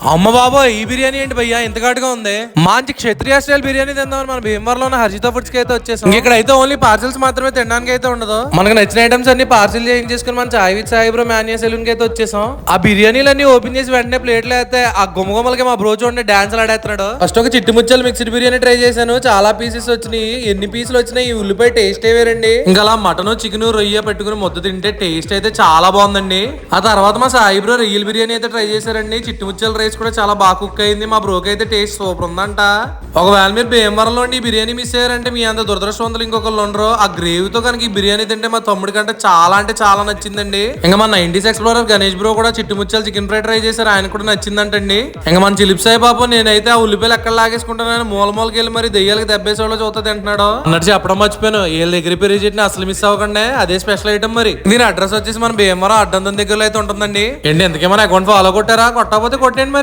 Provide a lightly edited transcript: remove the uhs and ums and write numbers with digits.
అమ్మ బాబో ఈ బిర్యానీ ఏంటి భయ్యా ఇంత ఘాటుగా ఉంది. మంచి క్షత్రియ స్టైల్ బిర్యానీ తిందామని మన భీమవరంలో ఉన్న హర్షిత ఫుడ్స్ కి అయితే వచ్చేసాం. ఇక్కడ అయితే ఓన్లీ పార్సల్స్ మాత్రమే తినడానికి అయితే ఉండదు. మనకు నచ్చిన ఐటమ్స్ అన్ని పార్సల్ చేయించేసుకుని మన chai with Sai bro Manya salon కి అయితే వచ్చేసాం. ఆ బిర్యానీలు అన్ని ఓపెన్ చేసి వెంటనే ప్లేట్లు అయితే ఆ గుమ్మగుమ్మలకి మా బ్రో చూడండి డాన్స్ ఆడేస్తున్నాడు. ఫస్ట్ ఒక చిట్టి ముచ్చలు మిక్స్డ్ బిర్యానీ ట్రై చేశాను. చాలా పీసెస్ వచ్చినాయి. ఎన్ని పీసులు వచ్చినాయి ఈ ఉల్లిపాయ టేస్ట్ వేరండి. ఇంకా అలా మటన్ చికెన్ రొయ్య పెట్టుకుని ముద్ద తింటే టేస్ట్ అయితే చాలా బాగుందండి. ఆ తర్వాత మా సాయి బ్రో రొయ్యల బిర్యానీ అయితే ట్రై చేశారండి. చిట్టి ముచ్చల రైస్ కూడా చాలా బాగా కుక్ అయింది. మా బ్రోకి అయితే టేస్ట్ సూపర్ ఉందంట. ఒకవేళ మీరు భీమవరంలో ఈ బిర్యానీ మిస్ అయ్యారంటే మీ అంత దురదృష్టవంతులు ఇంకొకళ్ళు ఉండరు. ఆ గ్రేవీ తో కనుక ఈ బిర్యానీ తింటే మా తమ్ముడి కంటే చాలా అంటే చాలా నచ్చిందండి. ఇంకా మన 90s ఎక్స్ప్లోరర్ గణేష్ బ్రో కూడా చిట్టి ముచ్చలు చికెన్ ఫ్రై ట్రై చేశారు. ఆయన కూడా నచ్చిందంటండి. ఇంకా మన చిలిప్ సాయి బాబు నేనైతే ఆ ఉల్లిపాయలు ఎక్కడ లాగేసుకుంటానని మూలకి వెళ్ళి మరి దెయ్యాలకి దెబ్బేసేవాళ్ళు చూస్తా తింటున్నాడు అన్నట్టు చెప్పడం మర్చిపోయాను. వీళ్ళ దగ్గర పెరిగి చెట్టిని అసలు మిస్ అవ్వకండి. అదే స్పెషల్ ఐటమ్. మరి దీని అడ్రస్ వచ్చేసి మన భీమవరం అడ్డంతం దగ్గరలో అయితే ఉంటుందండి. ఏంటి ఎందుకే మన అకౌంట్ ఫాలో కొట్టారా? కొట్టకపోతే కొట్టండి మరి.